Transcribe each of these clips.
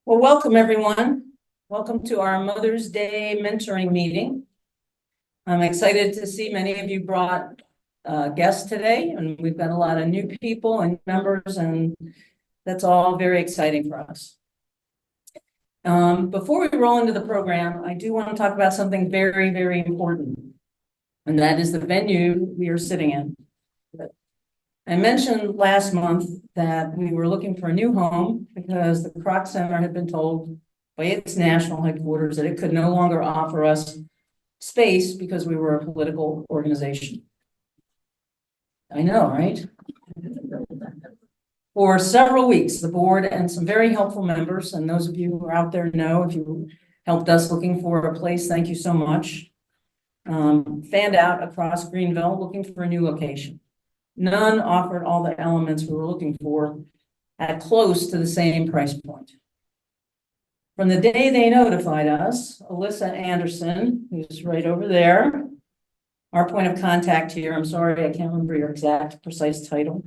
Well, welcome everyone. Welcome to our Mother's Day mentoring meeting. I'm excited to see many of you brought guests today, and we've got a lot of new people and members, and that's all very exciting for us. Before we roll into the program, I do want to talk about something very, very important, and that is the venue we are sitting in. I mentioned last month that we were looking for a new home because the Kroc Center had been told by its national headquarters that it could no longer offer us space because we were a political organization. I know, right? For several weeks, the board and some very helpful members, and those of you who are out there know, if you helped us looking for a place, thank you so much, fanned out across Greenville looking for a new location. None offered all the elements we were looking for at close to the same price point. From the day they notified us, Alyssa Anderson, who's right over there, our point of contact here, I'm sorry, I can't remember your exact precise title,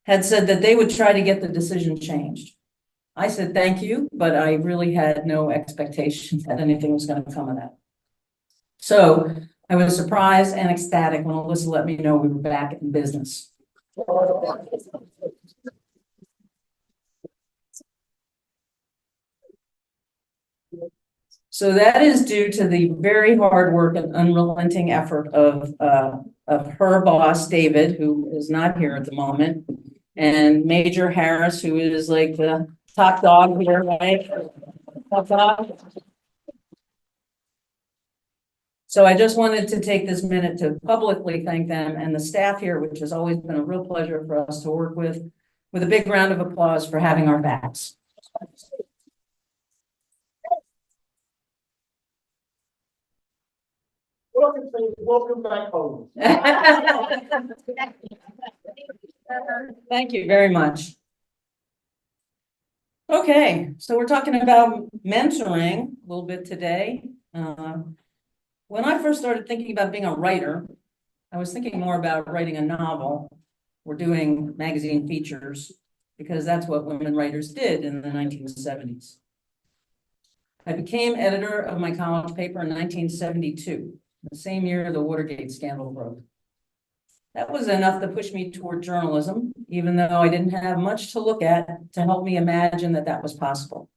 had said that they would try to get the decision changed. I said, thank you, but I really had no expectation that anything was going to come of that. So I was surprised and ecstatic when Alyssa let me know we were back in business. So that is due to the very hard work and unrelenting effort of her boss, David, who is not here at the moment, and Major Harris, who is like the top dog here, right? Top dog. So I just wanted to take this minute to publicly thank them and the staff here, which has always been a real pleasure for us to work with a big round of applause for having our backs. Welcome back home. Thank you very much. Okay, so we're talking about mentoring a little bit today. When I first started thinking about being a writer, I was thinking more about writing a novel or doing magazine features because that's what women writers did in the 1970s. I became editor of my college paper in 1972, the same year the Watergate scandal broke. That was enough to push me toward journalism, even though I didn't have much to look at to help me imagine that that was possible.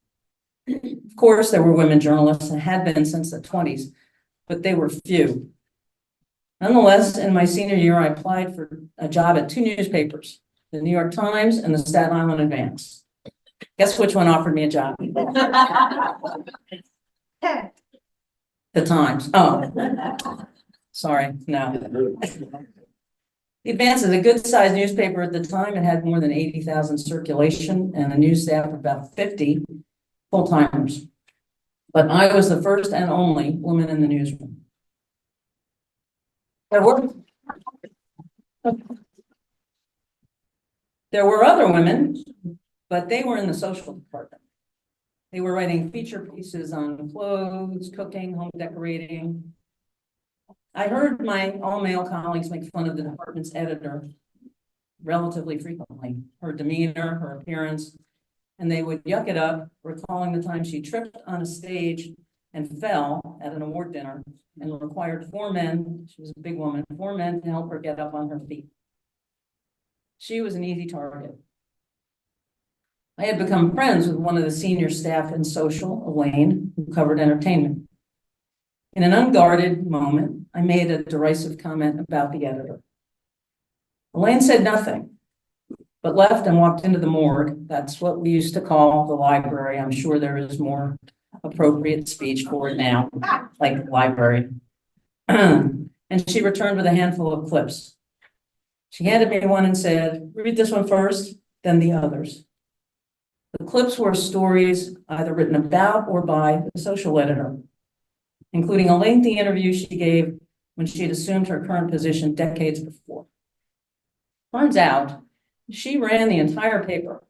Of course, there were women journalists and had been since the 20s, but they were few. Nonetheless, in my senior year, I applied for a job at two newspapers, the New York Times and the Staten Island Advance. Guess which one offered me a job? The Times. Oh, sorry, no. The Advance is a good-sized newspaper at the time. It had more than 80,000 circulation and a news staff of about 50 full-timers. But I was the first and only woman in the newsroom. There were other women, but they were in the social department. They were writing feature pieces on clothes, cooking, home decorating. I heard my all-male colleagues make fun of the department's editor relatively frequently, her demeanor, her appearance, and they would yuck it up, recalling the time she tripped on a stage and fell at an award dinner and required four men, she was a big woman, four men to help her get up on her feet. She was an easy target. I had become friends with one of the senior staff in social, Elaine, who covered entertainment. In an unguarded moment, I made a derisive comment about the editor. Elaine said nothing, but left and walked into the morgue. That's what we used to call the library. I'm sure there is more appropriate speech for it now, like library. And she returned with a handful of clips. She handed me one and said, read this one first, then the others. The clips were stories either written about or by the social editor, including a lengthy interview she gave when she had assumed her current position decades before. Turns out, she ran the entire paper,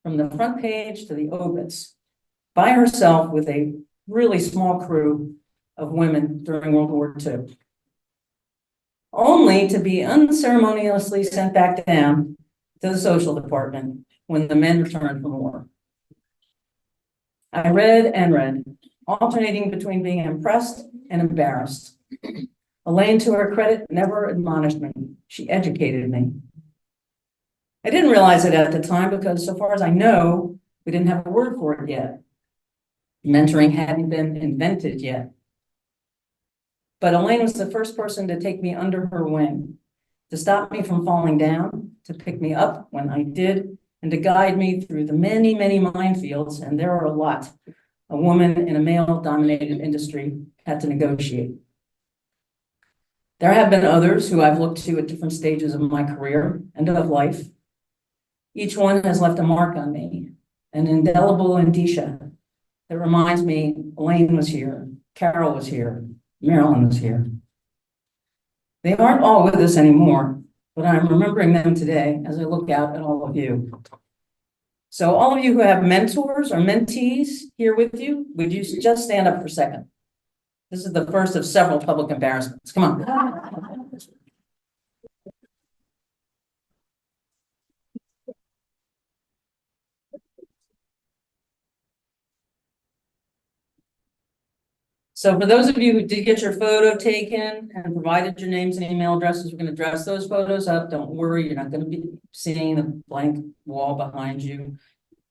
from the front page to the obits, by herself with a really small crew of women during World War II, only to be unceremoniously sent back down to the social department when the men returned from war. I read and read, alternating between being impressed and embarrassed. Elaine, to her credit, never admonished me. She educated me. I didn't realize it at the time because, so far as I know, we didn't have a word for it yet. Mentoring hadn't been invented yet. But Elaine was the first person to take me under her wing, to stop me from falling down, to pick me up when I did, and to guide me through the many, many minefields, and there are a lot, a woman in a male-dominated industry had to negotiate. There have been others who I've looked to at different stages of my career and of life. Each one has left a mark on me, an indelible indicia that reminds me Elaine was here, Carol was here, Marilyn was here. They aren't all with us anymore, but I'm remembering them today as I look out at all of you. So all of you who have mentors or mentees here with you, would you just stand up for a second? This is the first of several public embarrassments. Come on. So for those of you who did get your photo taken and provided your names and email addresses, we're going to dress those photos up. Don't worry, you're not going to be seeing a blank wall behind you,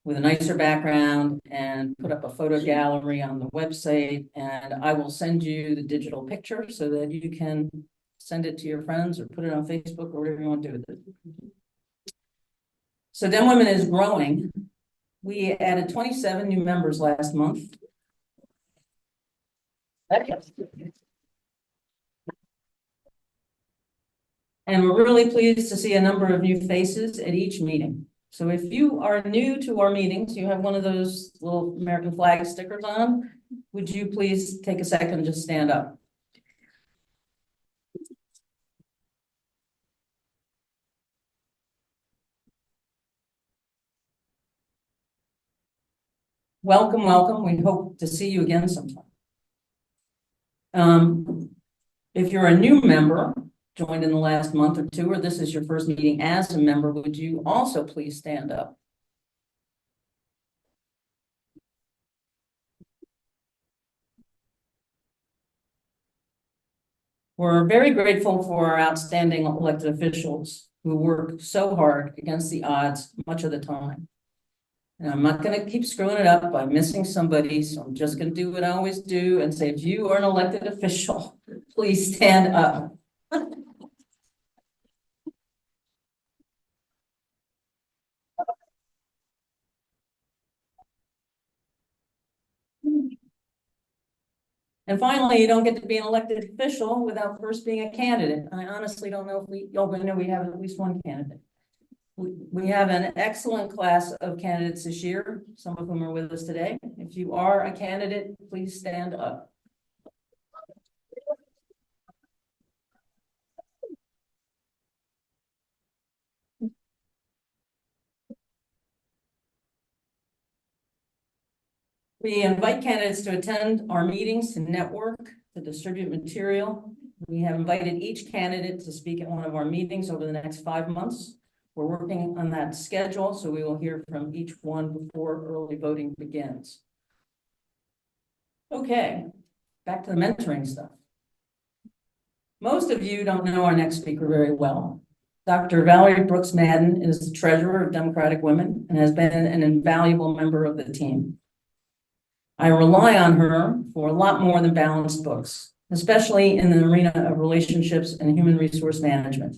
with a nicer background, and put up a photo gallery on the website. And I will send you the digital picture so that you can send it to your friends or put it on Facebook or whatever you want to do with it. So Den Women is growing. We added 27 new members last month. And we're really pleased to see a number of new faces at each meeting. So if you are new to our meetings, you have one of those little American flag stickers on, would you please take a second and just stand up? Welcome, welcome. We hope to see you again sometime. If you're a new member, joined in the last month or two, or this is your first meeting as a member, would you also please stand up? We're very grateful for our outstanding elected officials who work so hard against the odds much of the time. And I'm not going to keep screwing it up by missing somebody, so I'm just going to do what I always do and say, if you are an elected official, please stand up. And finally, you don't get to be an elected official without first being a candidate. I honestly don't know if we know we have at least one candidate. We have an excellent class of candidates this year, some of whom are with us today. If you are a candidate, please stand up. We invite candidates to attend our meetings, to network, to distribute material. We have invited each candidate to speak at one of our meetings over the next 5 months. We're working on that schedule, so we will hear from each one before early voting begins. Okay, back to the mentoring stuff. Most of you don't know our next speaker very well. Dr. Valerie Brooks Madden is the treasurer of Democratic Women and has been an invaluable member of the team. I rely on her for a lot more than balanced books, especially in the arena of relationships and human resource management.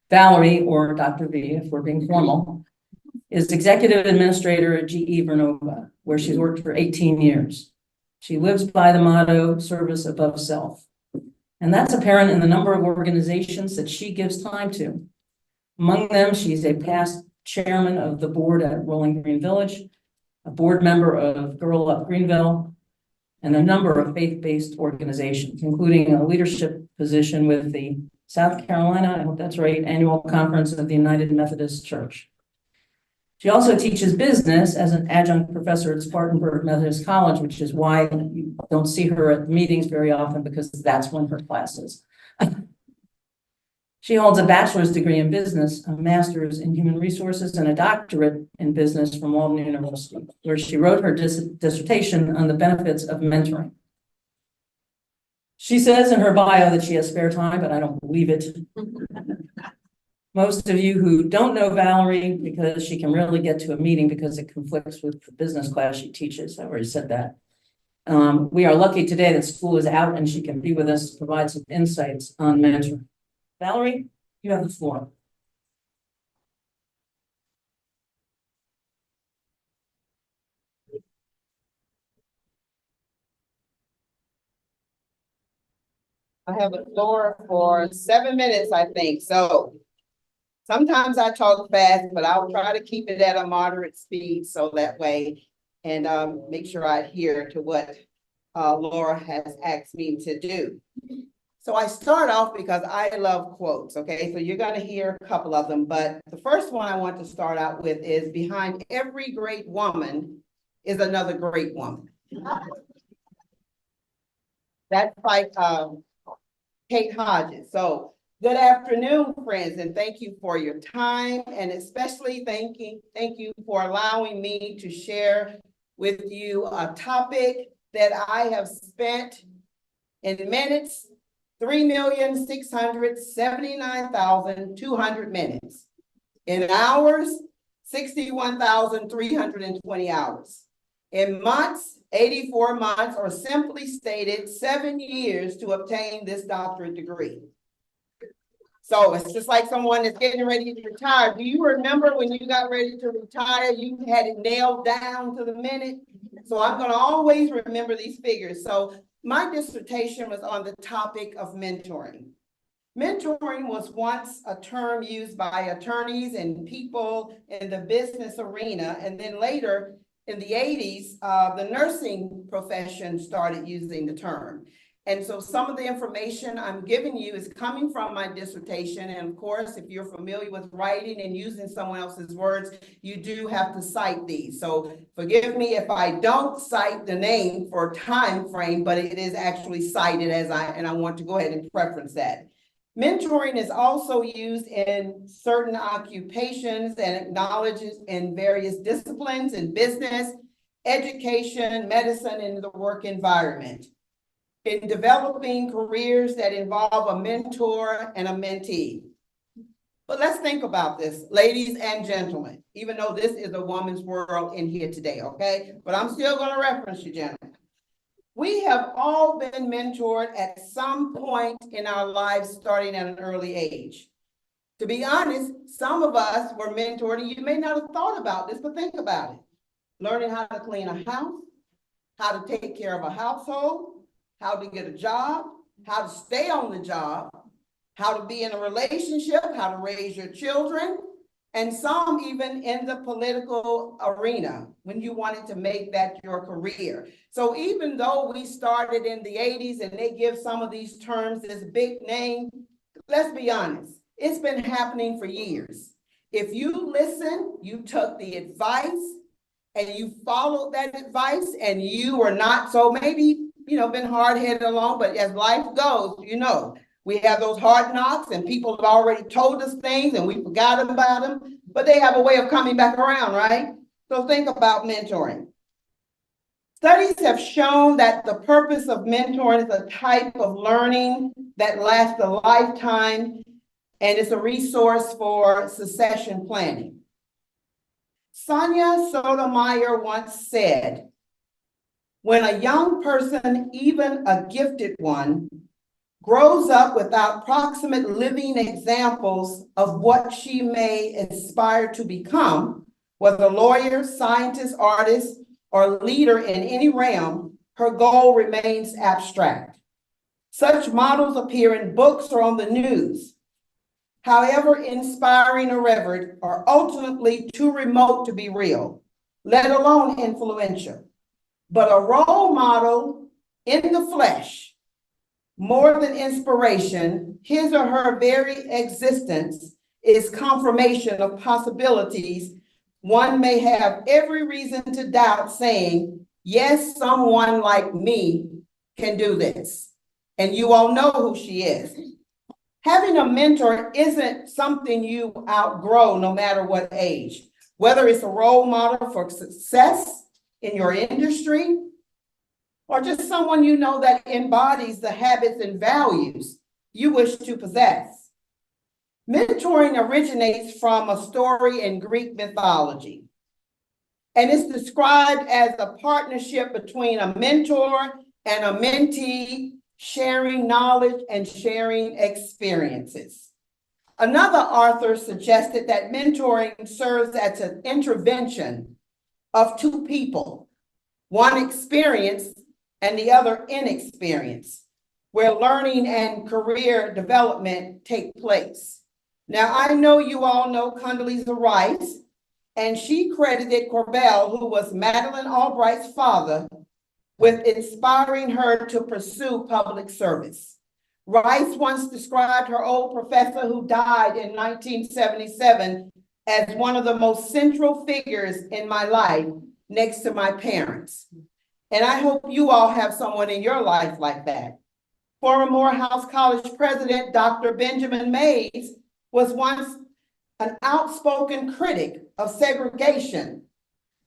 Valerie, or Dr. V, if we're being formal, is executive administrator at GE Vernova, where she's worked for 18 years. She lives by the motto, service above self. And that's apparent in the number of organizations that she gives time to. Among them, she's a past chairman of the board at Rolling Green Village, a board member of Girl Up Greenville, and a number of faith-based organizations, including a leadership position with the South Carolina, I hope that's right, Annual Conference of the United Methodist Church. She also teaches business as an adjunct professor at Spartanburg Methodist College, which is why you don't see her at meetings very often, because that's when her class is. She holds a bachelor's degree in business, a master's in human resources, and a doctorate in business from Walden University, where she wrote her dissertation on the benefits of mentoring. She says in her bio that she has spare time, but I don't believe it. Most of you who don't know Valerie, because she can rarely get to a meeting because it conflicts with the business class she teaches. I already said that. We are lucky today that school is out and she can be with us to provide some insights on mentoring. Valerie, you have the floor. I have the floor for 7 minutes, I think. So sometimes I talk fast, but I'll try to keep it at a moderate speed so that way and make sure I adhere to what Laura has asked me to do. So I start off because I love quotes, okay? So you're gonna hear a couple of them, but the first one I want to start out with is behind every great woman is another great woman. That's like Kate Hodges. So good afternoon, friends, and thank you for your time, and especially thank you for allowing me to share with you a topic that I have spent in minutes, 3,679,200 minutes. In hours, 61,320 hours. In months, 84 months, or simply stated, 7 years to obtain this doctorate degree. So it's just like someone that's getting ready to retire. Do you remember when you got ready to retire, you had it nailed down to the minute? So I'm going to always remember these figures. So my dissertation was on the topic of mentoring. Mentoring was once a term used by attorneys and people in the business arena, and then later in the 80s, the nursing profession started using the term. And so some of the information I'm giving you is coming from my dissertation. And of course, if you're familiar with writing and using someone else's words, you do have to cite these. So forgive me if I don't cite the name for time frame, but it is actually cited and I want to go ahead and preference that. Mentoring is also used in certain occupations and acknowledges in various disciplines in business, education, medicine, and the work environment. In developing careers that involve a mentor and a mentee. But let's think about this, ladies and gentlemen, even though this is a woman's world in here today, okay? But I'm still going to reference you, gentlemen. We have all been mentored at some point in our lives starting at an early age. To be honest, some of us were mentored, and you may not have thought about this, but think about it. Learning how to clean a house, how to take care of a household, how to get a job, how to stay on the job, how to be in a relationship, how to raise your children, and some even in the political arena when you wanted to make that your career. So even though we started in the 80s and they give some of these terms this big name, let's be honest, it's been happening for years. If you listen, you took the advice and you followed that advice and you were not, so maybe been hard-headed along, but as life goes, we have those hard knocks and people have already told us things and we forgot about them, but they have a way of coming back around, right? So think about mentoring. Studies have shown that the purpose of mentoring is a type of learning that lasts a lifetime and it's a resource for succession planning. Sonia Sotomayor once said, when a young person, even a gifted one, grows up without proximate living examples of what she may aspire to become, whether lawyer, scientist, artist, or leader in any realm, her goal remains abstract. Such models appear in books or on the news. However inspiring or revered, are ultimately too remote to be real, let alone influential. But a role model in the flesh, more than inspiration, his or her very existence is confirmation of possibilities one may have every reason to doubt, saying, yes, someone like me can do this. And you all know who she is. Having a mentor isn't something you outgrow no matter what age, whether it's a role model for success in your industry, or just someone you know that embodies the habits and values you wish to possess. Mentoring originates from a story in Greek mythology, and it's described as a partnership between a mentor and a mentee, sharing knowledge and sharing experiences. Another author suggested that mentoring serves as an intervention of two people, one experienced and the other inexperienced, where learning and career development take place. Now, I know you all know Condoleezza Rice, and she credited Corbell, who was Madeleine Albright's father, with inspiring her to pursue public service. Rice once described her old professor, who died in 1977, as one of the most central figures in my life next to my parents. And I hope you all have someone in your life like that. Former Morehouse College president, Dr. Benjamin Mays, was once an outspoken critic of segregation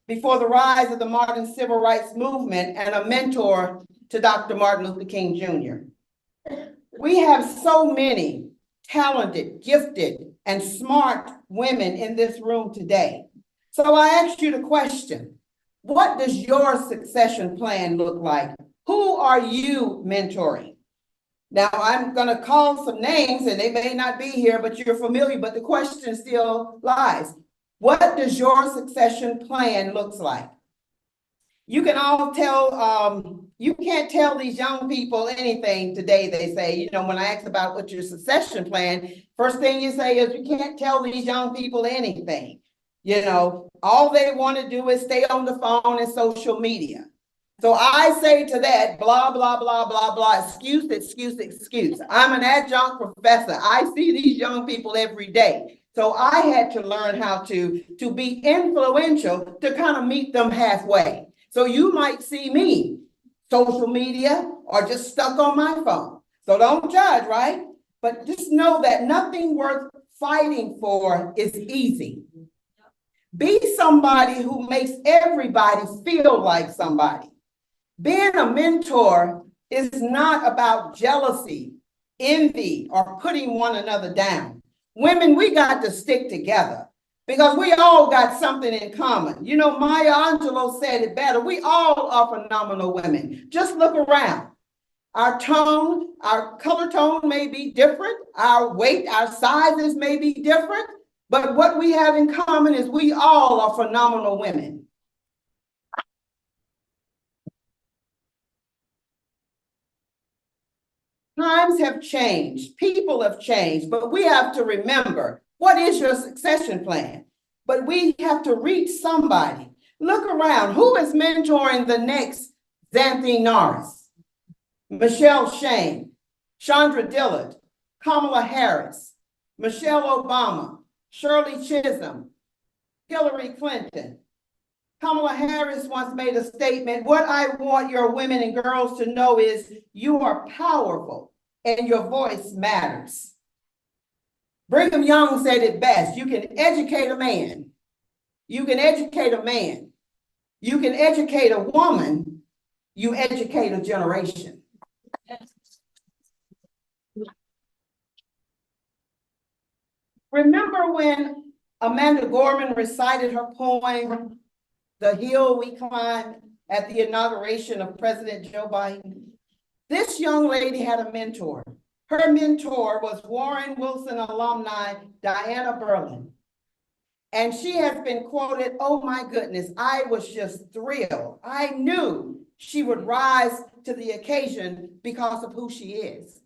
before the rise of the modern civil rights movement and a mentor to Dr. Martin Luther King Jr. We have so many talented, gifted, and smart women in this room today. So I asked you the question, what does your succession plan look like? Who are you mentoring? Now, I'm going to call some names, and they may not be here, but you're familiar, but the question still lies. What does your succession plan look like? You can all tell, you can't tell these young people anything today, they say. You know, when I ask about what's your succession plan, first thing you say is you can't tell these young people anything. You know, all they want to do is stay on the phone and social media. So I say to that, blah, blah, blah, blah, blah, excuse, excuse, excuse. I'm an adjunct professor. I see these young people every day. So I had to learn how to be influential to kind of meet them halfway. So you might see me, social media, or just stuck on my phone. So don't judge, right? But just know that nothing worth fighting for is easy. Be somebody who makes everybody feel like somebody. Being a mentor is not about jealousy, envy, or putting one another down. Women, we got to stick together because we all got something in common. You know, Maya Angelou said it better. We all are phenomenal women. Just look around. Our tone, our color tone may be different. Our weight, our sizes may be different. But what we have in common is we all are phenomenal women. Times have changed, people have changed, but we have to remember, what is your succession plan? But we have to reach somebody. Look around, who is mentoring the next Xanthi Norris, Michelle Shane, Chandra Dillard, Kamala Harris, Michelle Obama, Shirley Chisholm, Hillary Clinton. Kamala Harris once made a statement, what I want your women and girls to know is you are powerful and your voice matters. Brigham Young said it best, you can educate a man. You can educate a man. You can educate a woman. You educate a generation. Remember when Amanda Gorman recited her poem, The Hill We Climb, at the inauguration of President Joe Biden? This young lady had a mentor. Her mentor was Warren Wilson alumni Diana Berlin. And she has been quoted, oh my goodness, I was just thrilled. I knew she would rise to the occasion because of who she is.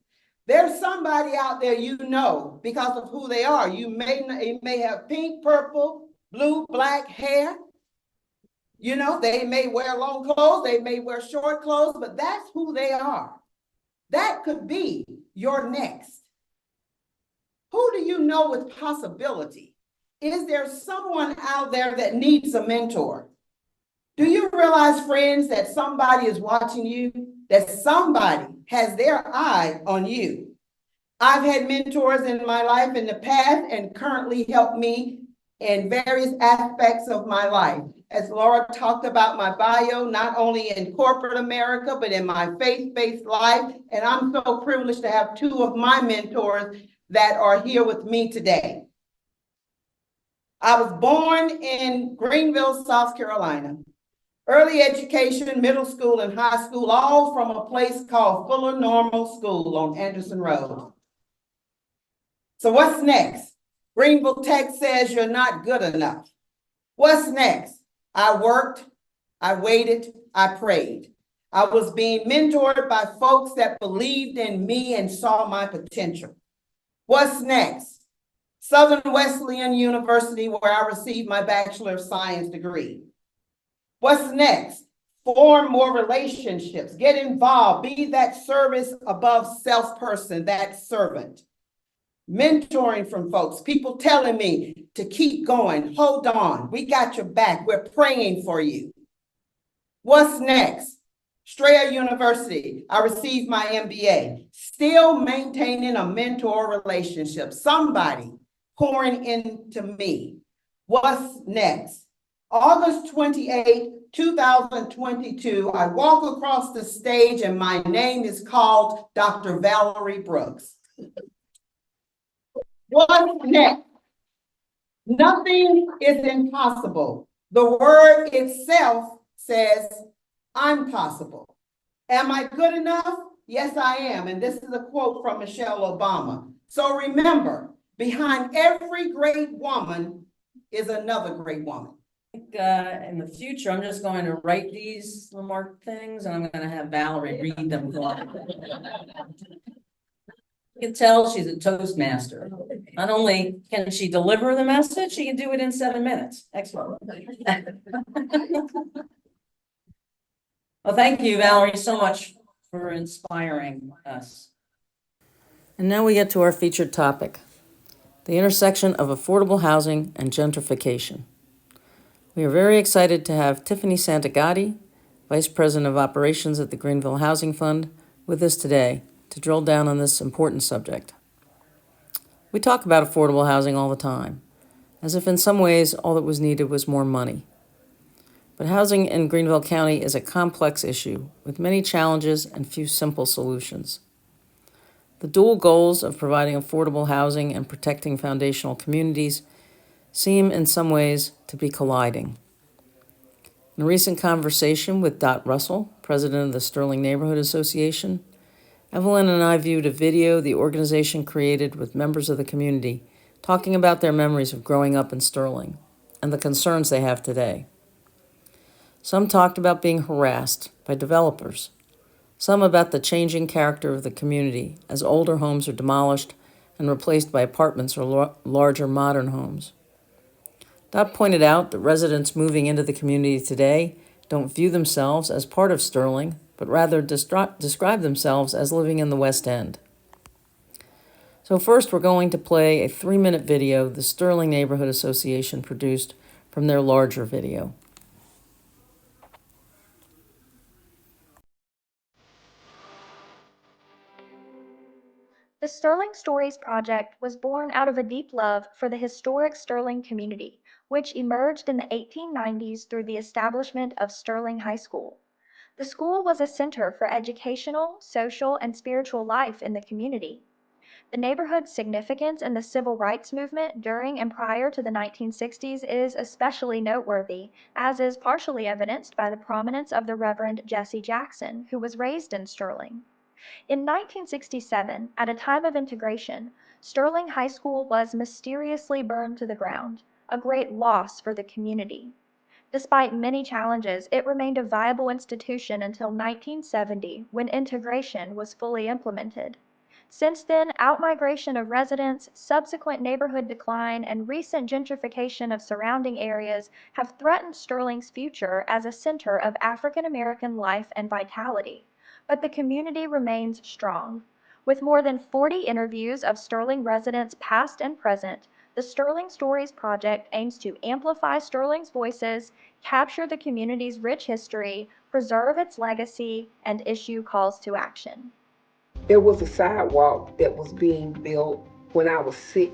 There's somebody out there you know because of who they are. You may have pink, purple, blue, black hair. You know, they may wear long clothes, they may wear short clothes, but that's who they are. That could be your next. Who do you know with possibility? Is there someone out there that needs a mentor? Do you realize, friends, that somebody is watching you, that somebody has their eye on you? I've had mentors in my life in the past and currently help me in various aspects of my life. As Laura talked about my bio, not only in corporate America, but in my faith-based life. And I'm so privileged to have two of my mentors that are here with me today. I was born in Greenville, South Carolina. Early education, middle school, and high school, all from a place called Fuller Normal School on Anderson Road. So what's next? Greenville Tech says you're not good enough. What's next? I worked, I waited, I prayed. I was being mentored by folks that believed in me and saw my potential. What's next? Southern Wesleyan University, where I received my Bachelor of Science degree. What's next? Form more relationships, get involved, be that service above self person, that servant. Mentoring from folks, people telling me to keep going, hold on, we got your back, we're praying for you. What's next? Strayer University, I received my MBA, still maintaining a mentor relationship, somebody pouring into me. What's next? August 28, 2022, I walk across the stage and my name is called Dr. Valerie Brooks. What's next? Nothing is impossible. The word itself says, I'm possible. Am I good enough? Yes, I am. And this is a quote from Michelle Obama. So remember, behind every great woman is another great woman. In the future, I'm just going to write these remark things and I'm going to have Valerie read them. You can tell she's a Toastmaster. Not only can she deliver the message, she can do it in 7 minutes. Excellent. Well, thank you, Valerie, so much for inspiring us. And now we get to our featured topic, the intersection of affordable housing and gentrification. We are very excited to have Tiffany Santagati, Vice President of Operations at the Greenville Housing Fund, with us today to drill down on this important subject. We talk about affordable housing all the time, as if in some ways all that was needed was more money. But housing in Greenville County is a complex issue with many challenges and few simple solutions. The dual goals of providing affordable housing and protecting foundational communities seem in some ways to be colliding. In a recent conversation with Dot Russell, president of the Sterling Neighborhood Association, Evelyn and I viewed a video the organization created with members of the community talking about their memories of growing up in Sterling and the concerns they have today. Some talked about being harassed by developers, some about the changing character of the community as older homes are demolished and replaced by apartments or larger modern homes. Dot pointed out that residents moving into the community today don't view themselves as part of Sterling, but rather describe themselves as living in the West End. So first, we're going to play a 3-minute video the Sterling Neighborhood Association produced from their larger video. The Sterling Stories Project was born out of a deep love for the historic Sterling community, which emerged in the 1890s through the establishment of Sterling High School. The school was a center for educational, social, and spiritual life in the community. The neighborhood's significance in the civil rights movement during and prior to the 1960s is especially noteworthy, as is partially evidenced by the prominence of the Reverend Jesse Jackson, who was raised in Sterling. In 1967, at a time of integration, Sterling High School was mysteriously burned to the ground, a great loss for the community. Despite many challenges, it remained a viable institution until 1970, when integration was fully implemented. Since then, outmigration of residents, subsequent neighborhood decline, and recent gentrification of surrounding areas have threatened Sterling's future as a center of African-American life and vitality. But the community remains strong. With more than 40 interviews of Sterling residents past and present, the Sterling Stories Project aims to amplify Sterling's voices, capture the community's rich history, preserve its legacy, and issue calls to action. There was a sidewalk that was being built when I was 6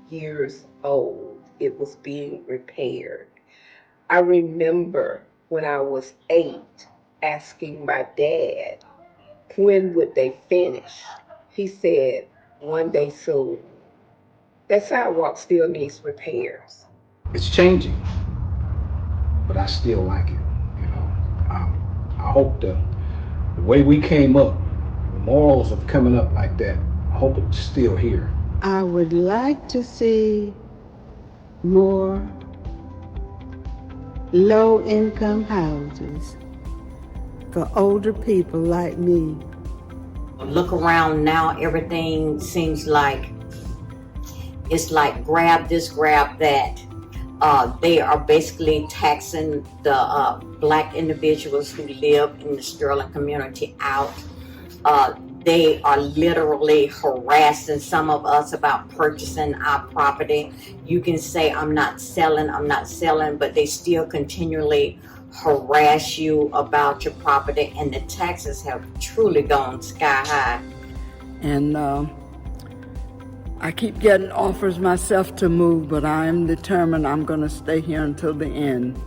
years old. It was being repaired. I remember when I was 8 asking my dad, when would they finish? He said, one day soon. That sidewalk still needs repairs. It's changing, but I still like it. You know, I hope the way we came up, the morals of coming up like that, I hope it's still here. I would like to see more low-income houses for older people like me. Look around now, everything seems like it's like grab this, grab that. They are basically taxing the Black individuals who live in the Sterling community out. They are literally harassing some of us about purchasing our property. You can say, I'm not selling, but they still continually harass you about your property, and the taxes have truly gone sky high. And I keep getting offers myself to move, but I am determined I'm going to stay here until the end.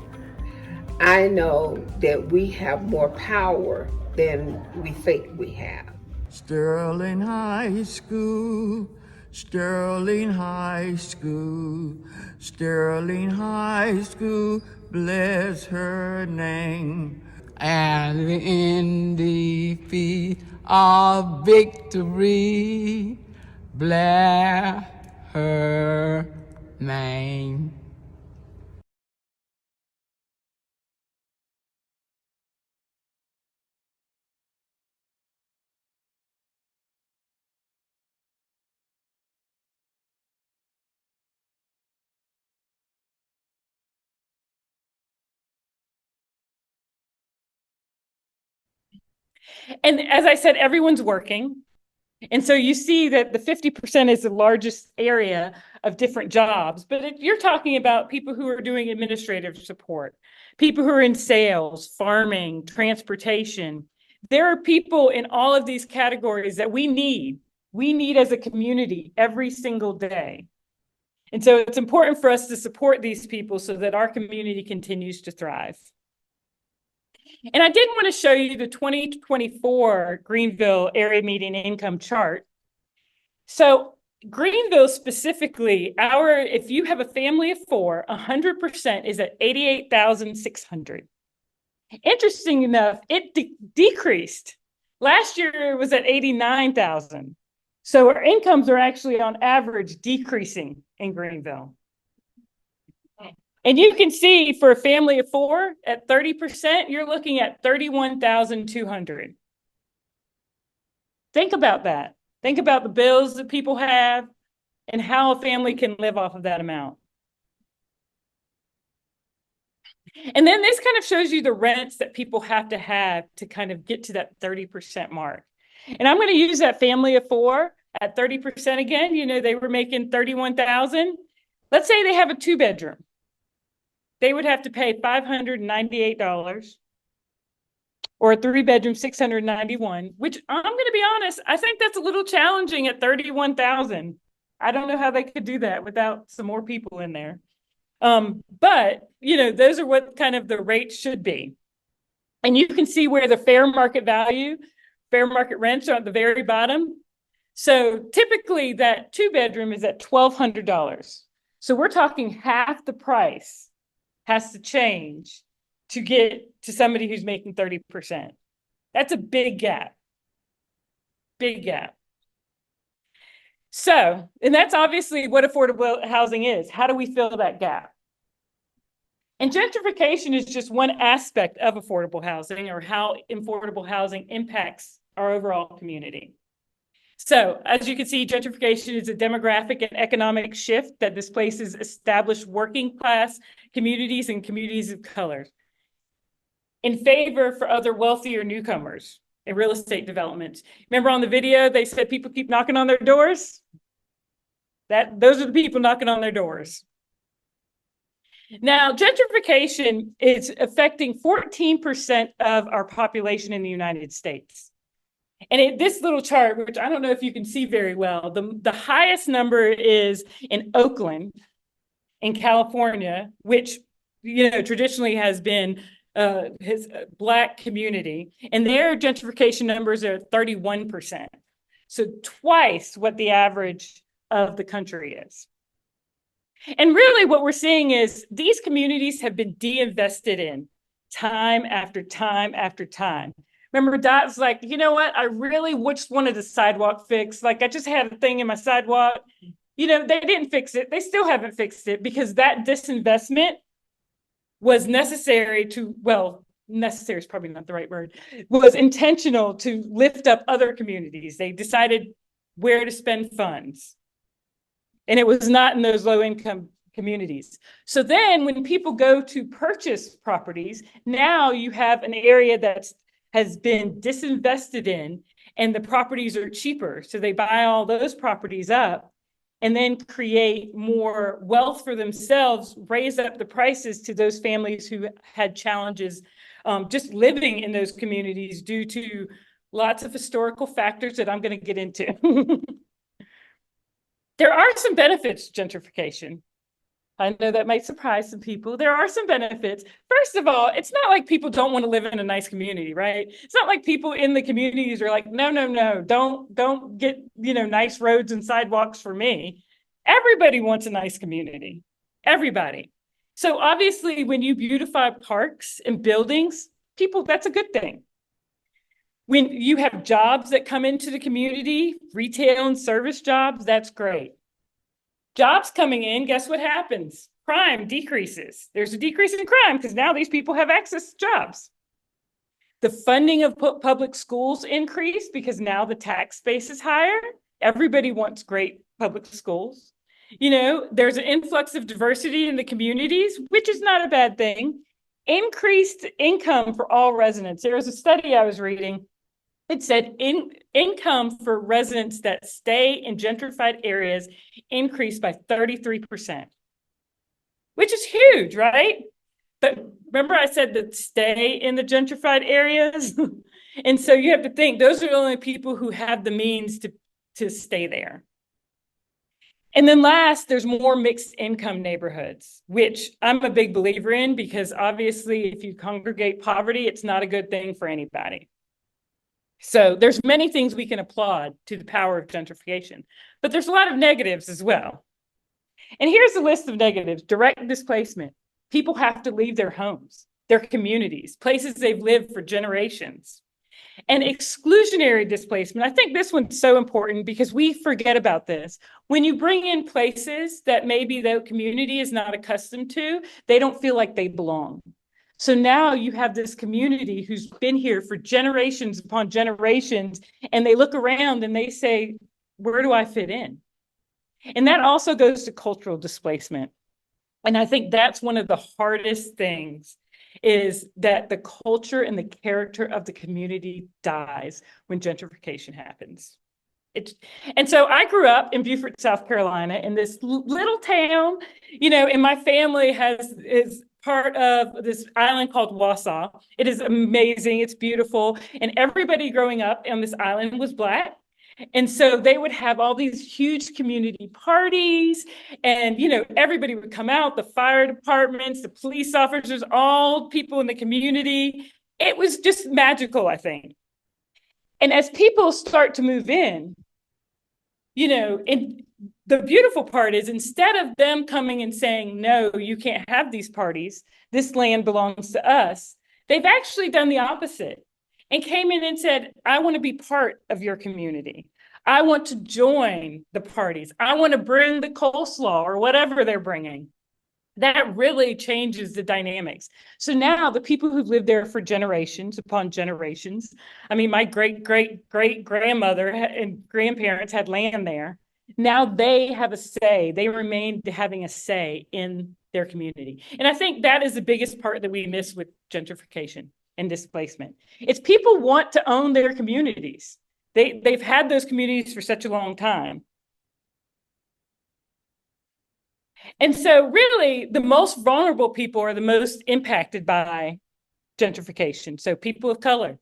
I know that we have more power than we think we have. Sterling High School, Sterling High School, Sterling High School, bless her name. And in defeat of victory, bless her name. And as I said, everyone's working. And so you see that the 50% is the largest area of different jobs. But if you're talking about people who are doing administrative support, people who are in sales, farming, transportation. There are people in all of these categories that we need. We need as a community every single day. And so it's important for us to support these people so that our community continues to thrive. And I did want to show you the 2024 Greenville area median income chart. So Greenville specifically, if you have a family of 4, 100% is at 88,600. Interesting enough, it decreased. Last year it was at 89,000. So our incomes are actually on average decreasing in Greenville. And you can see for a family of 4 at 30%, you're looking at 31,200. Think about that. Think about the bills that people have and how a family can live off of that amount. And then this kind of shows you the rents that people have to kind of get to that 30% mark. And I'm going to use that family of 4 at 30% again. You know, they were making 31,000. Let's say they have a 2-bedroom. They would have to pay $598, or a 3-bedroom, $691, which I'm going to be honest, I think that's a little challenging at 31,000. I don't know how they could do that without some more people in there. But, you know, those are what kind of the rates should be. And you can see where the fair market value, fair market rents are at the very bottom. So typically that 2-bedroom is at $1,200. So we're talking half the price has to change to get to somebody who's making 30%. That's a big gap. Big gap. So, and that's obviously what affordable housing is. How do we fill that gap? And gentrification is just one aspect of affordable housing, or how affordable housing impacts our overall community. So, as you can see, gentrification is a demographic and economic shift that displaces established working class communities and communities of color in favor for other wealthier newcomers in real estate development. Remember on the video, they said people keep knocking on their doors? Those are the people knocking on their doors. Now, gentrification is affecting 14% of our population in the United States. And this little chart, which I don't know if you can see very well, the highest number is in Oakland, in California, which, you know, traditionally has been his Black community, and their gentrification numbers are 31%. So twice what the average of the country is. And really what we're seeing is these communities have been de-invested in time after time after time. Remember, Dot's like, you know what? I really just wanted the sidewalk fixed. Like, I just had a thing in my sidewalk. You know, they didn't fix it. They still haven't fixed it because that disinvestment was necessary to, well, necessary is probably not the right word, was intentional to lift up other communities. They decided where to spend funds. And it was not in those low income communities. So then when people go to purchase properties, now you have an area that has been disinvested in and the properties are cheaper. So they buy all those properties up and then create more wealth for themselves, raise up the prices to those families who had challenges just living in those communities due to lots of historical factors that I'm going to get into. There are some benefits to gentrification. I know that might surprise some people. There are some benefits. First of all, it's not like people don't want to live in a nice community, right? It's not like people in the communities are like, no, no, no, don't get, you know, nice roads and sidewalks for me. Everybody wants a nice community. Everybody. So obviously, when you beautify parks and buildings, people, that's a good thing. When you have jobs that come into the community, retail and service jobs, that's great. Jobs coming in, guess what happens? Crime decreases. There's a decrease in crime because now these people have access to jobs. The funding of public schools increase because now the tax base is higher. Everybody wants great public schools. You know, there's an influx of diversity in the communities, which is not a bad thing. Increased income for all residents. There was a study I was reading. It said income for residents that stay in gentrified areas increased by 33%, which is huge, right? But remember I said that stay in the gentrified areas? And so you have to think, those are the only people who have the means to stay there. And then last, there's more mixed income neighborhoods, which I'm a big believer in because obviously if you congregate poverty, it's not a good thing for anybody. So there's many things we can applaud to the power of gentrification, but there's a lot of negatives as well. And here's a list of negatives. Direct displacement. People have to leave their homes, their communities, places they've lived for generations. And exclusionary displacement. I think this one's so important because we forget about this. When you bring in places that maybe the community is not accustomed to, they don't feel like they belong. So now you have this community who's been here for generations upon generations, and they look around and they say, where do I fit in? And that also goes to cultural displacement. And I think that's one of the hardest things is that the culture and the character of the community dies when gentrification happens. And so I grew up in Beaufort, South Carolina, in this little town, you know, and my family is part of this island called Wausau. It is amazing. It's beautiful. And everybody growing up on this island was Black. And so they would have all these huge community parties and, you know, everybody would come out, the fire departments, the police officers, all people in the community. It was just magical, I think. And as people start to move in, you know, and the beautiful part is instead of them coming and saying, no, you can't have these parties, this land belongs to us, they've actually done the opposite and came in and said, I want to be part of your community. I want to join the parties. I want to bring the coleslaw or whatever they're bringing. That really changes the dynamics. So now the people who've lived there for generations upon generations, I mean, my great-great-great-grandmother and grandparents had land there. Now they have a say. They remain having a say in their community. And I think that is the biggest part that we miss with gentrification and displacement. It's people want to own their communities. They've had those communities for such a long time. And so really the most vulnerable people are the most impacted by gentrification. So people of color,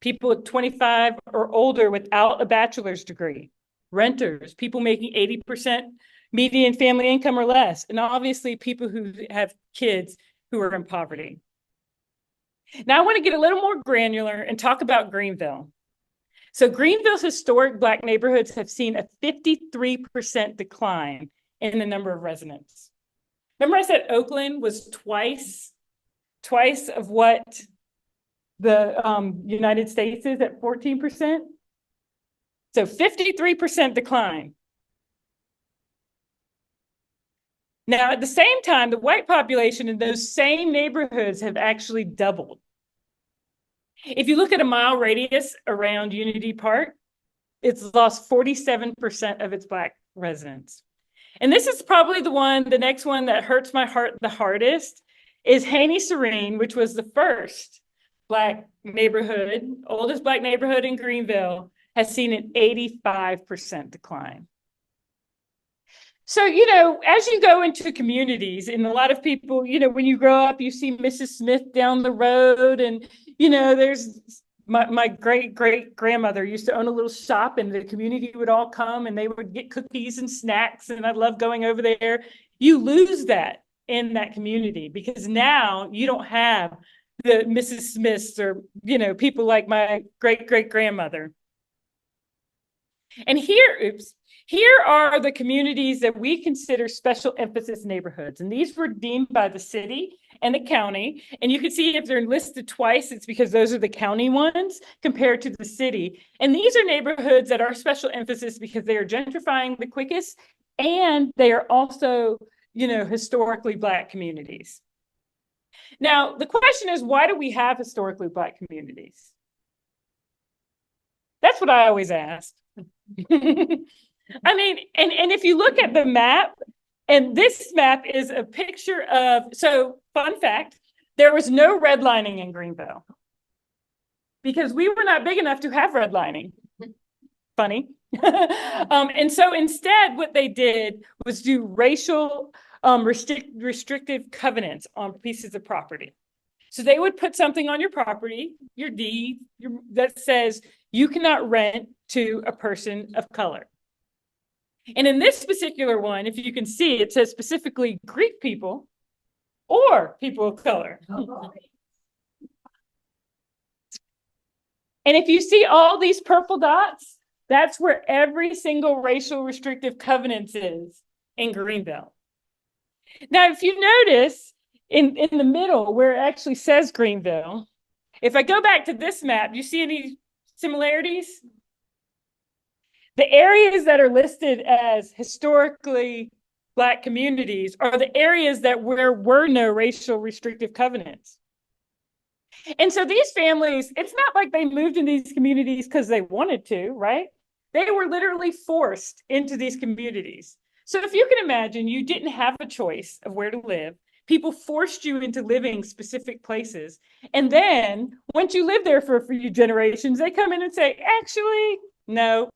people 25 or older without a bachelor's degree, renters, people making 80% median family income or less, and obviously people who have kids who are in poverty. Now I want to get a little more granular and talk about Greenville. So Greenville's historic Black neighborhoods have seen a 53% decline in the number of residents. Remember I said Oakland was twice of what the United States is at 14%? So 53% decline. Now, at the same time, the white population in those same neighborhoods have actually doubled. If you look at a mile radius around Unity Park, it's lost 47% of its Black residents. And this is probably the next one that hurts my heart the hardest, is Haney Serene, which was the first Black neighborhood, oldest Black neighborhood in Greenville, has seen an 85% decline. So, you know, as you go into communities, and a lot of people, you know, when you grow up, you see Mrs. Smith down the road, and, you know, there's my great-great-grandmother used to own a little shop, and the community would all come and they would get cookies and snacks, and I love going over there. You lose that in that community because now you don't have the Mrs. Smiths or, you know, people like my great-great-grandmother. And here are the communities that we consider special emphasis neighborhoods. And these were deemed by the city and the county. And you can see if they're listed twice, it's because those are the county ones compared to the city. And these are neighborhoods that are special emphasis because they are gentrifying the quickest, and they are also, you know, historically Black communities. Now, the question is, why do we have historically Black communities? That's what I always ask. I mean, and if you look at the map, and this map is a picture of, so fun fact, there was no redlining in Greenville because we were not big enough to have redlining. Funny. And so instead, what they did was do racial restrictive covenants on pieces of property. So they would put something on your property, your deed, that says you cannot rent to a person of color. And in this particular one, if you can see, it says specifically Greek people or people of color. And if you see all these purple dots, that's where every single racial restrictive covenant is in Greenville. Now, if you notice in the middle where it actually says Greenville, if I go back to this map, you see any similarities? The areas that are listed as historically Black communities are the areas that were no racial restrictive covenants. And so these families, it's not like they moved in these communities because they wanted to, right? They were literally forced into these communities. So if you can imagine, you didn't have a choice of where to live. People forced you into living specific places. And then once you live there for a few generations, they come in and say, actually, no,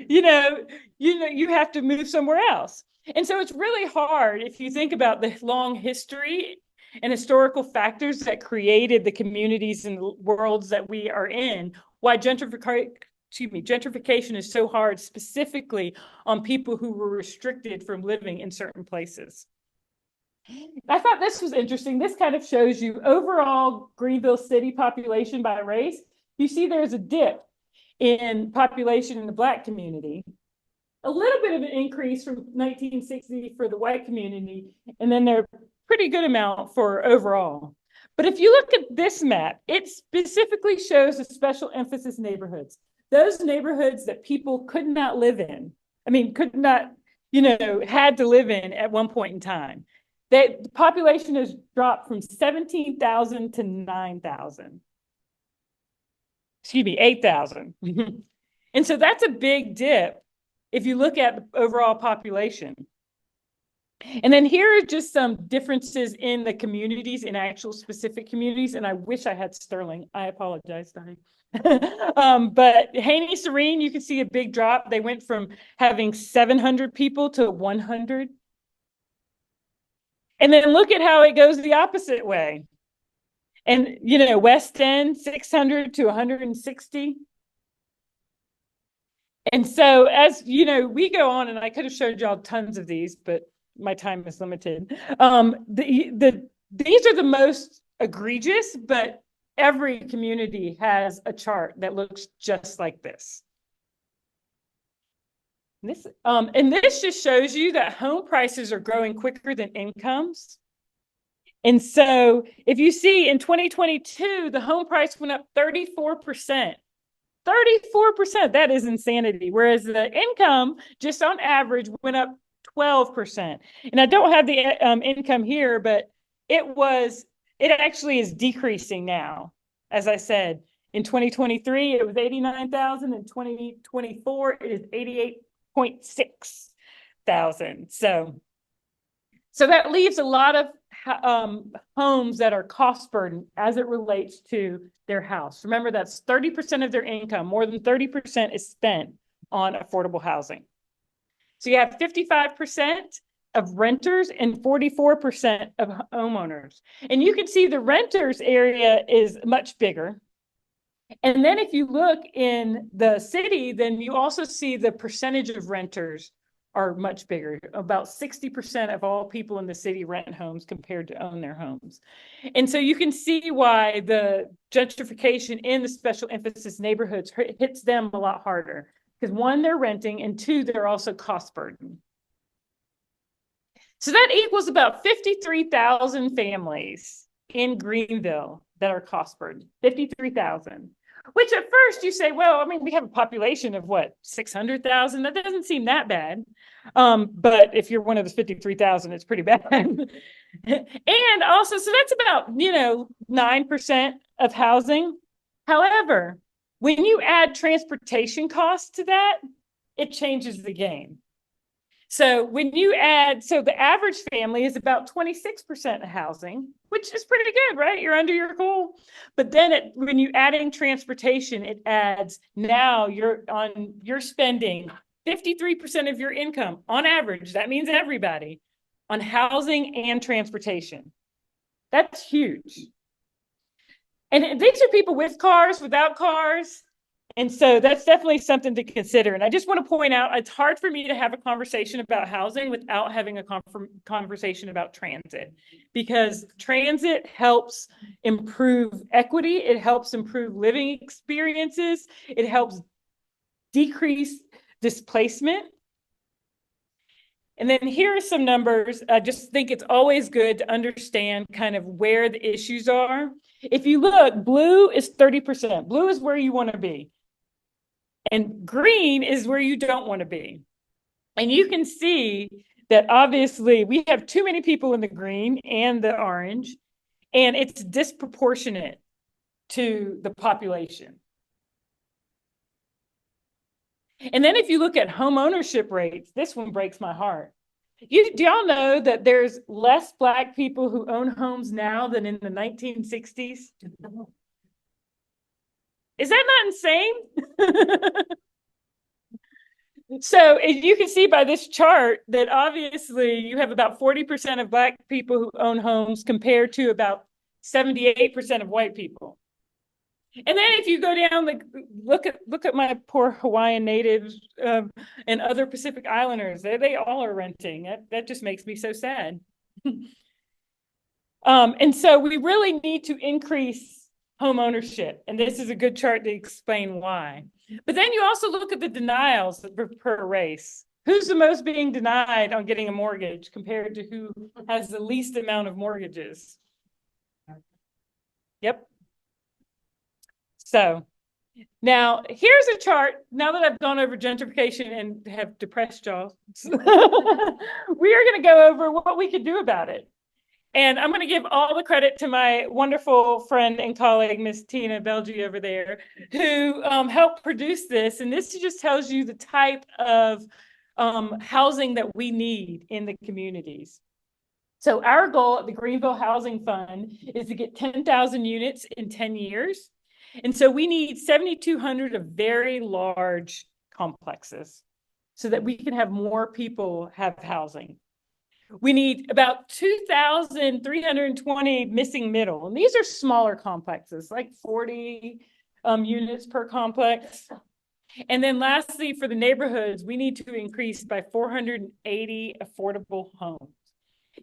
you have to move somewhere else. And so it's really hard if you think about the long history and historical factors that created the communities and the worlds that we are in, why gentrification is so hard, specifically on people who were restricted from living in certain places. I thought this was interesting. This kind of shows you overall Greenville city population by race. You see there's a dip in population in the Black community, a little bit of an increase from 1960 for the white community, and then they're pretty good amount for overall. But if you look at this map, it specifically shows the special emphasis neighborhoods, those neighborhoods that people could not live in. I mean, could not, had to live in at one point in time. The population has dropped from 17,000 to 9,000. Excuse me, 8,000. And so that's a big dip if you look at the overall population. And then here are just some differences in the communities, in actual specific communities. And I wish I had Sterling. I apologize, Donnie. But Haney Serene, you can see a big drop. They went from having 700 people to 100. And then look at how it goes the opposite way. And, you know, West End, 600 to 160. And so, as you know, we go on, and I could have showed y'all tons of these, but my time is limited. These are the most egregious, but every community has a chart that looks just like this. And this just shows you that home prices are growing quicker than incomes. And so if you see in 2022, the home price went up 34%. 34%, that is insanity. Whereas the income, just on average, went up 12%. And I don't have the income here, but it actually is decreasing now. As I said, in 2023, it was 89,000. In 2024, it is 88.6 thousand. So that leaves a lot of homes that are cost burden as it relates to their house. Remember, that's 30% of their income. More than 30% is spent on affordable housing. So you have 55% of renters and 44% of homeowners. And you can see the renters area is much bigger. And then if you look in the city, then you also see the percentage of renters are much bigger. About 60% of all people in the city rent homes compared to own their homes. And so you can see why the gentrification in the special emphasis neighborhoods hits them a lot harder. Because one, they're renting, and two, they're also cost burden. So that equals about 53,000 families in Greenville that are cost burden, 53,000. Which at first you say, well, I mean, we have a population of what, 600,000? That doesn't seem that bad. But if you're one of the 53,000, it's pretty bad. And also, so that's about, 9% of housing. However, when you add transportation costs to that, it changes the game. So when you add, so the average family is about 26% of housing, which is pretty good, right? You're under your goal. But then when you add in transportation, it adds, now you're spending 53% of your income on average. That means everybody on housing and transportation. That's huge. And these are people with cars, without cars. And so that's definitely something to consider. And I just want to point out, it's hard for me to have a conversation about housing without having a conversation about transit, because transit helps improve equity. It helps improve living experiences. It helps decrease displacement. And then here are some numbers. I just think it's always good to understand kind of where the issues are. If you look, blue is 30%. Blue is where you want to be. And green is where you don't want to be. And you can see that obviously we have too many people in the green and the orange, and it's disproportionate to the population. And then if you look at home ownership rates, this one breaks my heart. Do y'all know that there's less Black people who own homes now than in the 1960s? Is that not insane? So you can see by this chart that obviously you have about 40% of Black people who own homes compared to about 78% of white people. And then if you go down, look at my poor Hawaiian natives and other Pacific Islanders, they all are renting. That just makes me so sad. And so we really need to increase home ownership. And this is a good chart to explain why. But then you also look at the denials per race. Who's the most being denied on getting a mortgage compared to who has the least amount of mortgages? Yep. So now here's a chart. Now that I've gone over gentrification and have depressed y'all, we are going to go over what we could do about it. And I'm going to give all the credit to my wonderful friend and colleague, Miss Tina Belgi over there, who helped produce this. And this just tells you the type of housing that we need in the communities. So our goal at the Greenville Housing Fund is to get 10,000 units in 10 years. And so we need 7,200 of very large complexes so that we can have more people have housing. We need about 2,320 missing middle. And these are smaller complexes, like 40 units per complex. And then lastly, for the neighborhoods, we need to increase by 480 affordable homes.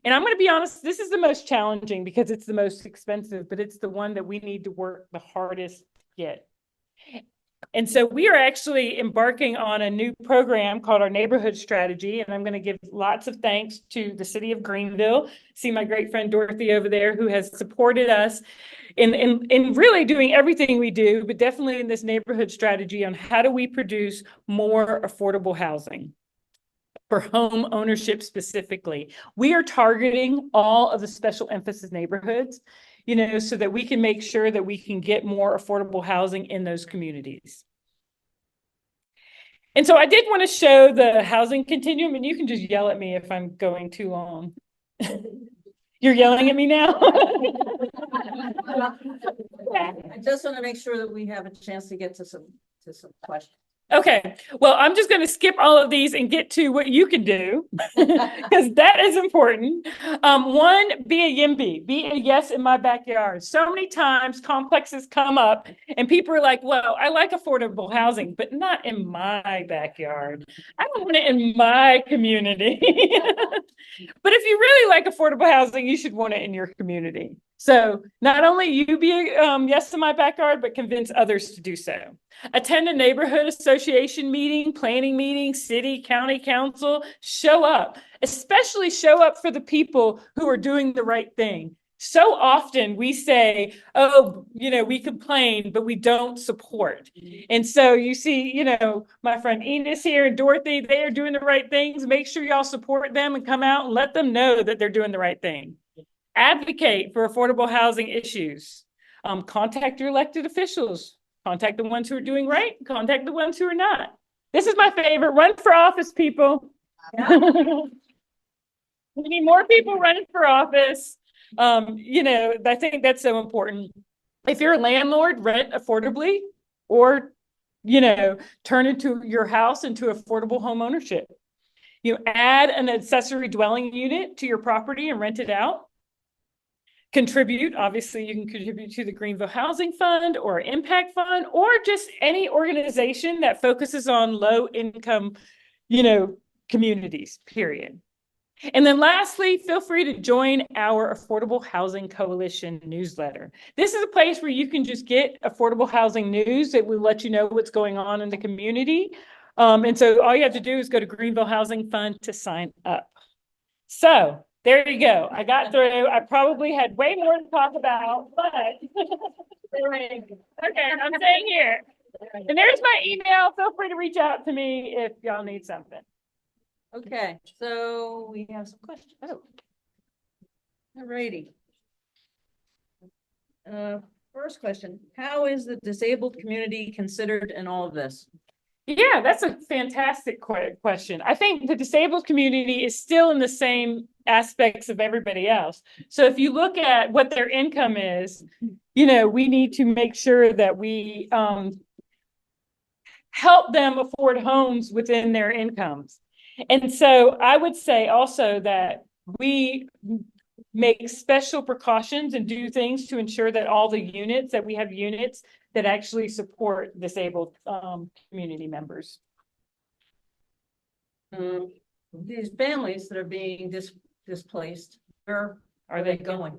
And I'm going to be honest, this is the most challenging because it's the most expensive, but it's the one that we need to work the hardest to get. And so we are actually embarking on a new program called our neighborhood strategy. And I'm going to give lots of thanks to the city of Greenville. See my great friend Dorothy over there, who has supported us in really doing everything we do, but definitely in this neighborhood strategy on how do we produce more affordable housing for home ownership specifically. We are targeting all of the special emphasis neighborhoods, you know, so that we can make sure that we can get more affordable housing in those communities. And so I did want to show the housing continuum, and you can just yell at me if I'm going too long. You're yelling at me now? I just want to make sure that we have a chance to get to some questions. Okay, well, I'm just going to skip all of these and get to what you can do, because that is important. One, be a YIMBY, be a yes in my backyard. So many times complexes come up and people are like, well, I like affordable housing, but not in my backyard. I don't want it in my community. But if you really like affordable housing, you should want it in your community. So not only you be a yes to my backyard, but convince others to do so. Attend a neighborhood association meeting, planning meeting, city, county council, show up, especially show up for the people who are doing the right thing. So often we say, oh, you know, we complain, but we don't support. And so you see, you know, my friend Enos here and Dorothy, they are doing the right things. Make sure y'all support them and come out and let them know that they're doing the right thing. Advocate for affordable housing issues. Contact your elected officials. Contact the ones who are doing right. Contact the ones who are not. This is my favorite. Run for office, people. Yeah. We need more people running for office. You know, I think that's so important. If you're a landlord, rent affordably, or, you know, turn into your house into affordable home ownership. You add an accessory dwelling unit to your property and rent it out. Contribute, obviously you can contribute to the Greenville Housing Fund or Impact Fund, or just any organization that focuses on low income, you know, communities, period. And then lastly, feel free to join our Affordable Housing Coalition newsletter. This is a place where you can just get affordable housing news that will let you know what's going on in the community. And so all you have to do is go to Greenville Housing Fund to sign up. So there you go. I got through. I probably had way more to talk about, but okay, I'm staying here. And there's my email. Feel free to reach out to me if y'all need something. Okay, so we have some questions. Oh, all righty. First question: how is the disabled community considered in all of this? Yeah, that's a fantastic question. I think the disabled community is still in the same aspects of everybody else. So if you look at what their income is, you know, we need to make sure that we help them afford homes within their incomes. And so I would say also that we make special precautions and do things to ensure that all the units, that we have units that actually support disabled community members. These families that are being displaced, where are they going?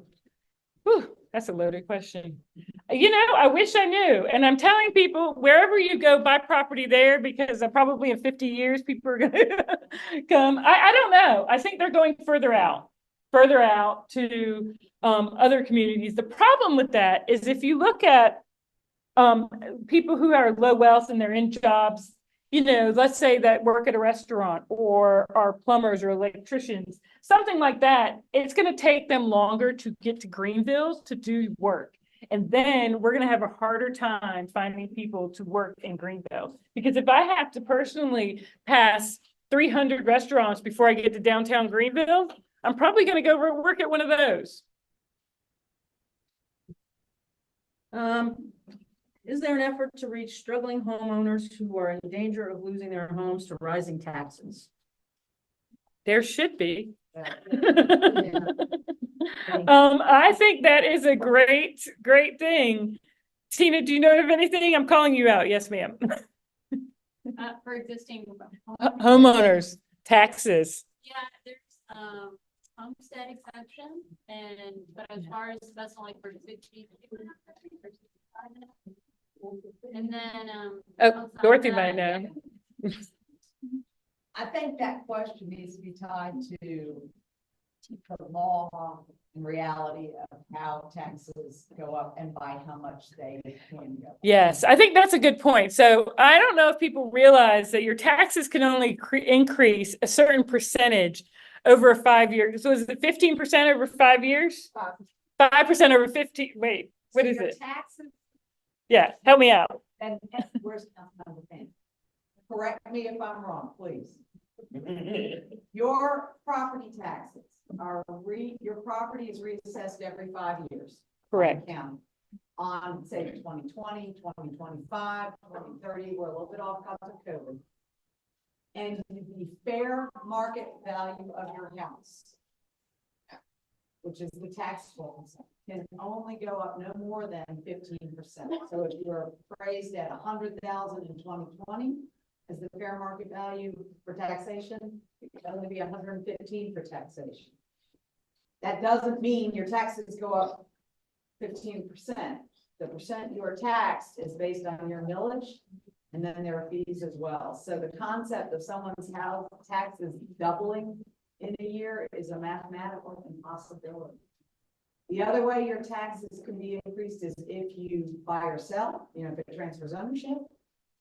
Whew, that's a loaded question. You know, I wish I knew. And I'm telling people, wherever you go, buy property there, because probably in 50 years, people are going to come. I don't know. I think they're going further out to other communities. The problem with that is if you look at people who are low wealth and they're in jobs, you know, let's say that work at a restaurant or are plumbers or electricians, something like that, it's going to take them longer to get to Greenville to do work. And then we're going to have a harder time finding people to work in Greenville. Because if I have to personally pass 300 restaurants before I get to downtown Greenville, I'm probably going to go work at one of those. Is there an effort to reach struggling homeowners who are in danger of losing their homes to rising taxes? There should be. I think that is a great, great thing. Tina, do you know of anything? I'm calling you out. Yes, ma'am. For existing Homeowners, taxes. yeah, there's homestead exemption, but as far as that's only for 60. And then Oh, Dorothy might know. I think that question needs to be tied to the law and reality of how taxes go up and by how much they can go. Yes, I think that's a good point. So I don't know if people realize that your taxes can only increase a certain percentage over a 5 year. So is it 15% over 5 years? 5% over 50. Wait, what is it? Taxes, Yeah, help me out. and where's another thing? Correct me if I'm wrong, please. Your property taxes are your property is reassessed every 5 years. Correct. County. On say 2020, 2025, 2030, we're a little bit off because of COVID. And the fair market value of your house, which is the taxable, can only go up no more than 15%. So if you're appraised at 100,000 in 2020 as the fair market value for taxation, it can only be 115 for taxation. That doesn't mean your taxes go up 15%. The percent you are taxed is based on your millage, and then there are fees as well. So the concept of someone's house taxes doubling in a year is a mathematical impossibility. The other way your taxes can be increased is if you buy or sell, if it transfers ownership,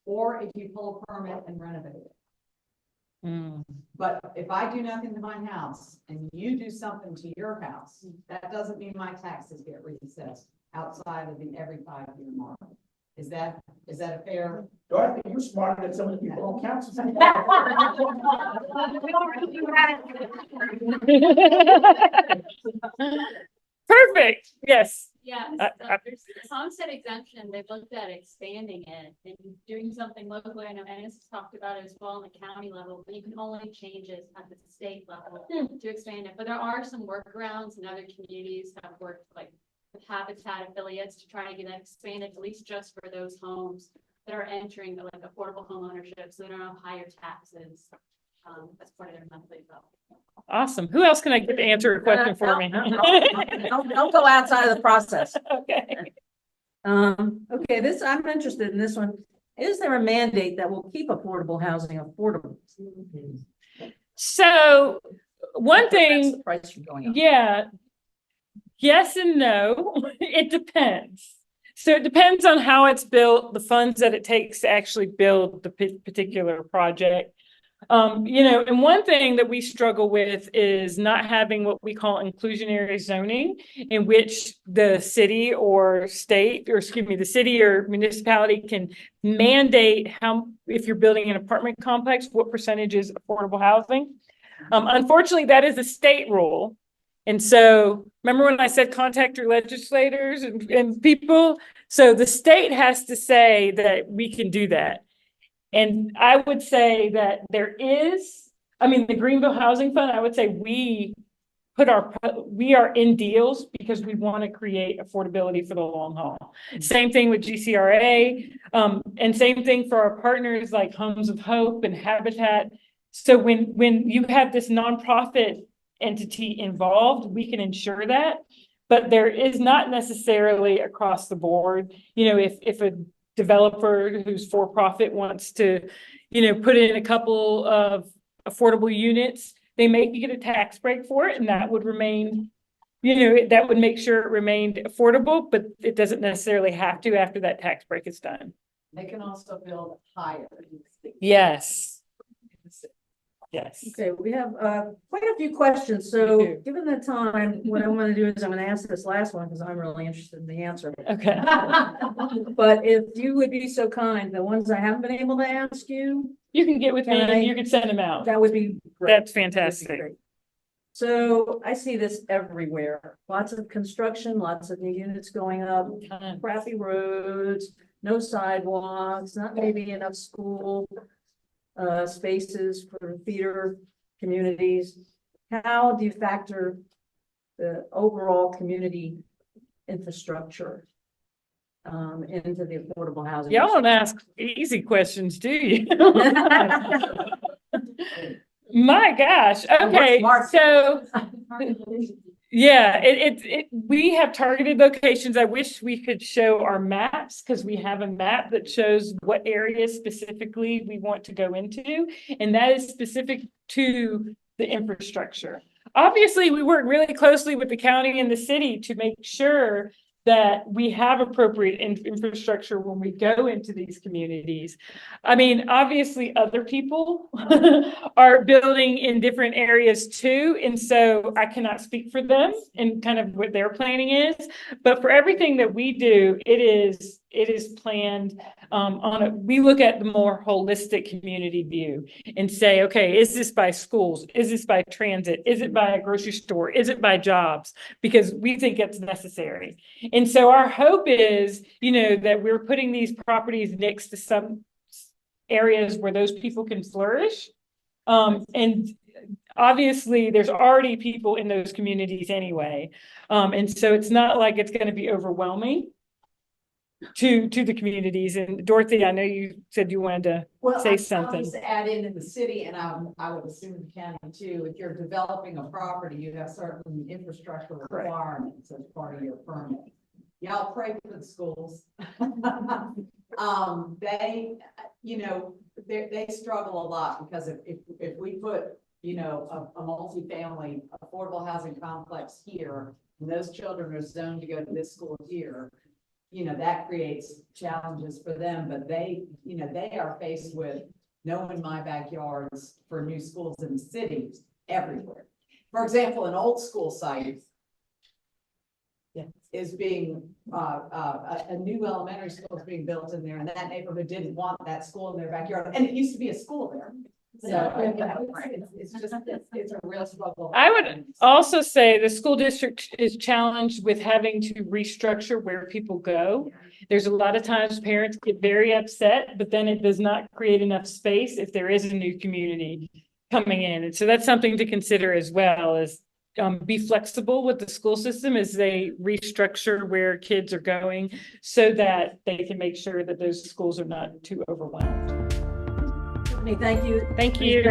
or if you pull a permit and renovate it. But if I do nothing to my house and you do something to your house, that doesn't mean my taxes get reassessed outside of the every 5 year mark. Is that a fair? Dorothy, you're smarter than some of the people on council. Perfect. Yes. Yeah, there's this homestead exemption. They've looked at expanding it and doing something locally. I know Ennis has talked about it as well on the county level, but you can only change it at the state level to expand it. But there are some workarounds, and other communities have worked like with Habitat affiliates to try to get that expanded, at least just for those homes that are entering like affordable home ownership, so they don't have higher taxes as part of their monthly bill. Awesome. Who else can I get to answer a question for me? Don't go outside of the process. Okay. Okay, I'm interested in this one. Is there a mandate that will keep affordable housing affordable? So one thing, the price you're going up. yeah, yes and no. It depends. So it depends on how it's built, the funds that it takes to actually build the particular project. And one thing that we struggle with is not having what we call inclusionary zoning, in which the city or the city or municipality can mandate if you're building an apartment complex, what percentage is affordable housing. Unfortunately, that is a state rule. And so remember when I said contact your legislators and people? So the state has to say that we can do that. And I would say that the Greenville Housing Fund, I would say we are in deals because we want to create affordability for the long haul. Same thing with GCRA, and same thing for our partners like Homes of Hope and Habitat. So when you have this nonprofit entity involved, we can ensure that, but there is not necessarily across the board. If a developer who's for profit wants to, put in a couple of affordable units, they may get a tax break for it, and that would remain, that would make sure it remained affordable, but it doesn't necessarily have to after that tax break is done. They can also build higher. Yes. Yes. Okay, we have quite a few questions. So given the time, what I'm going to do is I'm going to ask this last one because I'm really interested in the answer. Okay. But if you would be so kind, the ones I haven't been able to ask you, You can get with me and you can send them out. that would be great. That's fantastic. So I see this everywhere. Lots of construction, lots of new units going up, crappy roads, no sidewalks, not maybe enough school spaces for theater communities. how do you factor the overall community infrastructure into the affordable housing? Y'all don't ask easy questions, do you? My gosh. Okay, so yeah, we have targeted locations. I wish we could show our maps because we have a map that shows what areas specifically we want to go into, and that is specific to the infrastructure. Obviously, we work really closely with the county and the city to make sure that we have appropriate infrastructure when we go into these communities. I mean, obviously other people are building in different areas too. And so I cannot speak for them and kind of what their planning is, but for everything that we do, it is planned we look at the more holistic community view and say, okay, is this by schools? Is this by transit? Is it by a grocery store? Is it by jobs? Because we think it's necessary. And so our hope is, that we're putting these properties next to some areas where those people can flourish. And obviously there's already people in those communities anyway. And so it's not like it's going to be overwhelming to the communities. And Dorothy, I know you said you wanted to say something. I'll just add in the city, and I would assume the county too, if you're developing a property, you have certain infrastructure requirements as part of your permit. Y'all pray for the schools. They struggle a lot because if we put, a multifamily affordable housing complex here, and those children are zoned to go to this school here, that creates challenges for them, but they are faced with no in my backyards for new schools in the cities everywhere. For example, an old school site is being, a new elementary school is being built in there, and that neighborhood didn't want that school in their backyard, and it used to be a school there. So it's a real struggle. I would also say the school district is challenged with having to restructure where people go. There's a lot of times parents get very upset, but then it does not create enough space if there is a new community coming in. And so that's something to consider as well, is be flexible with the school system as they restructure where kids are going so that they can make sure that those schools are not too overwhelmed. Thank you. Thank you.